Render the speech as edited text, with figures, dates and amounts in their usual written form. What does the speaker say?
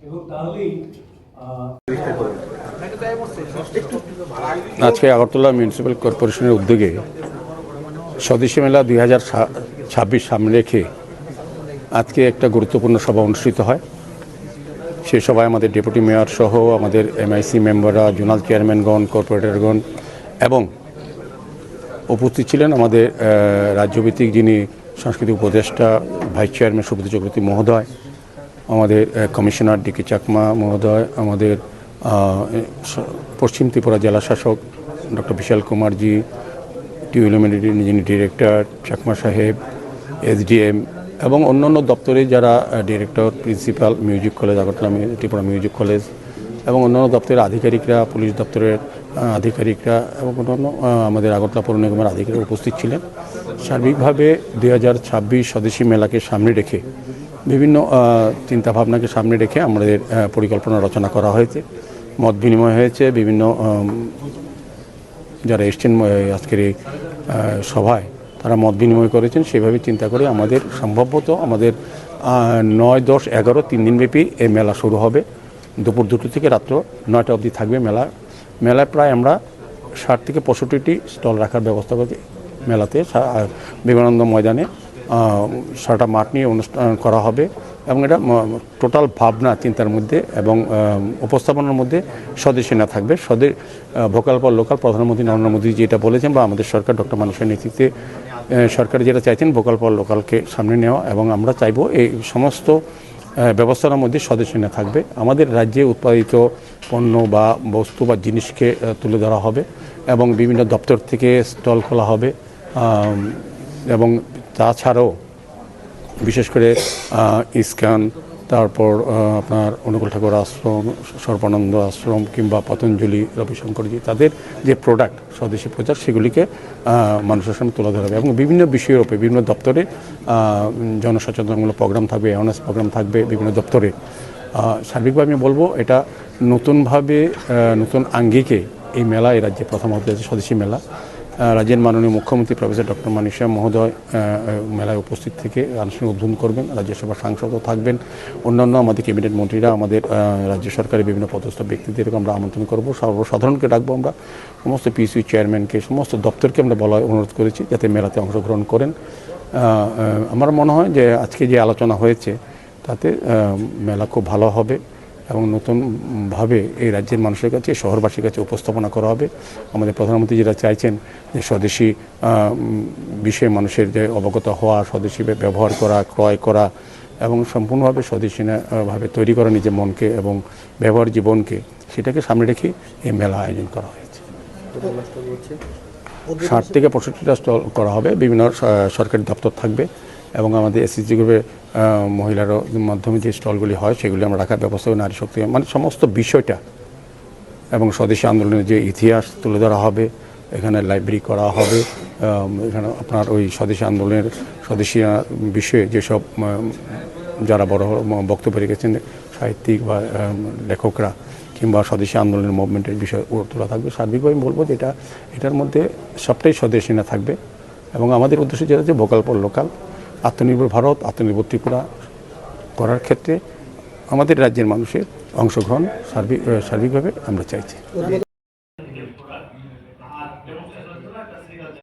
এবং তাহলেই আজকে আগরতলা মিউনিসিপ্যাল কর্পোরেশনের উদ্যোগে স্বদেশী মেলা 2026 সামনে রেখে আজকে একটা গুরুত্বপূর্ণ সভা অনুষ্ঠিত হয়। সেই সভায় আমাদের ডেপুটি মেয়র সহ আমাদের MIC মেম্বাররা, জোনাল চেয়ারম্যানগণ, কর্পোরেটরগণ এবং উপস্থিত ছিলেন আমাদের রাজ্যভিত্তিক যিনি সাংস্কৃতিক উপদেষ্টা ভাইস চেয়ারম্যান সুব্রত চক্রবর্তী মহোদয়, আমাদের কমিশনার DK চাকমা মহোদয়, আমাদের পশ্চিম ত্রিপুরা জেলা শাসক ডক্টর বিশাল কুমারজি, টিউলিমিনিটির যিনি ডিরেক্টর চাকমা সাহেব, SDM এবং অন্যান্য দপ্তরে যারা director, principal, music college Agartala Tripura music college এবং অন্যান্য দপ্তরের আধিকারিকরা, পুলিশ দপ্তরের আধিকারিকরা এবং অন্যান্য আমাদের আগরতলা পৌর নিগমের আধিকারিকরা উপস্থিত ছিলেন। সার্বিকভাবে 2026 স্বদেশী মেলাকে সামনে রেখে বিভিন্ন চিন্তাভাবনাকে সামনে রেখে আমাদের পরিকল্পনা রচনা করা হয়েছে, মত বিনিময় হয়েছে। বিভিন্ন যারা এসছেন আজকের এই সভায় তারা মত বিনিময় করেছেন। সেভাবে চিন্তা করে আমাদের সম্ভবত আমাদের 9, 10, 11 3 দিনব্যাপী এই মেলা শুরু হবে। দুপুর 2টা থেকে রাত্র 9টা অবধি থাকবে মেলায় প্রায় আমরা 60 থেকে 65টি স্টল রাখার ব্যবস্থা করছি। মেলাতে বিবেকানন্দ ময়দানে সারাটা মাঠ নিয়ে অনুষ্ঠান করা হবে এবং এটা টোটাল ভাবনা চিন্তার মধ্যে এবং উপস্থাপনার মধ্যে স্বদেশী না থাকবে। ভোকাল ফর লোকাল প্রধানমন্ত্রী নরেন্দ্র মোদী যেটা বলেছেন বা আমাদের সরকার ডক্টর মানুষের নেতৃত্বে সরকার যেটা চাইছেন ভোকাল ফর লোকালকে সামনে নেওয়া, এবং আমরা চাইবো এই সমস্ত ব্যবস্থার মধ্যে স্বদেশী না থাকবে। আমাদের রাজ্যে উৎপাদিত পণ্য বা বস্তু বা জিনিসকে তুলে ধরা হবে এবং বিভিন্ন দপ্তর থেকে স্টল খোলা হবে এবং তাছাড়াও বিশেষ করে ইস্কন, তারপর আপনার অনুকূল ঠাকুর আশ্রম, সর্বানন্দ আশ্রম কিংবা পতঞ্জলি, রবিশঙ্করজি, তাদের যে প্রোডাক্ট স্বদেশী প্রচার সেগুলিকে মানুষের সামনে তুলে ধরা হবে এবং বিভিন্ন বিষয়ের উপরে বিভিন্ন দপ্তরে জনসচেতনমূলক প্রোগ্রাম থাকবে, অ্যাওয়ারনেস প্রোগ্রাম থাকবে বিভিন্ন দপ্তরে। সার্বিকভাবে আমি বলবো এটা নতুনভাবে নতুন আঙ্গিকে এই মেলা এই রাজ্যে প্রথম হতে যাচ্ছে স্বদেশী মেলা। রাজ্যের মাননীয় মুখ্যমন্ত্রী প্রফেসর ডক্টর মানিক সাহা মহোদয় মেলায় উপস্থিত থেকে আনুষ্ঠানিক উদ্বোধন করবেন। রাজ্যসভার সাংসদও থাকবেন, অন্যান্য আমাদের ক্যাবিনেট মন্ত্রীরা, আমাদের রাজ্য সরকারের বিভিন্ন পদস্থ ব্যক্তিদেরকে আমরা আমন্ত্রণ করবো। সর্বসাধারণকে ডাকবো আমরা, সমস্ত PCU চেয়ারম্যানকে, সমস্ত দপ্তরকে আমরা বলা অনুরোধ করেছি যাতে মেলাতে অংশগ্রহণ করেন। আমার মনে হয় যে আজকে যে আলোচনা হয়েছে তাতে মেলা খুব ভালো হবে এবং নতুনভাবে এই রাজ্যের মানুষের কাছে, শহরবাসীর কাছে উপস্থাপনা করা হবে। আমাদের প্রধানমন্ত্রী যেটা চাইছেন যে স্বদেশী বিষয়ে মানুষের যে অবগত হওয়া, স্বদেশী ব্যবহার করা, ক্রয় করা এবং সম্পূর্ণভাবে স্বদেশীভাবে তৈরি করা নিজের মনকে এবং ব্যবহার জীবনকে, সেটাকে সামনে রেখে এই মেলা আয়োজন করা হয়েছে। 60 থেকে 65টা স্টল করা হবে, বিভিন্ন সরকারি দপ্তর থাকবে এবং আমাদের SSG গ্রুপের মহিলার মাধ্যমে যে স্টলগুলি হয় সেগুলি আমরা রাখার ব্যবস্থা হবে। নারী শক্তি মানে সমস্ত বিষয়টা এবং স্বদেশী আন্দোলনের যে ইতিহাস তুলে ধরা হবে, এখানে লাইব্রেরি করা হবে। এখানে আপনার ওই স্বদেশী আন্দোলনের স্বদেশী বিষয়ে যেসব যারা বড় বক্তব্য রেখেছেন সাহিত্যিক বা লেখকরা কিংবা স্বদেশী আন্দোলনের মুভমেন্টের বিষয় তোলা থাকবে। সার্বিকভাবে আমি বলবো যে এটার মধ্যে সবটাই স্বদেশী না থাকবে এবং আমাদের উদ্দেশ্য যেটা হচ্ছে ভোকাল ফর লোকাল, আত্মনির্ভর ভারত, আত্মনির্ভর ত্রিপুরা করার ক্ষেত্রে আমাদের রাজ্যের মানুষের অংশগ্রহণ সার্বিকভাবে আমরা চাইছি।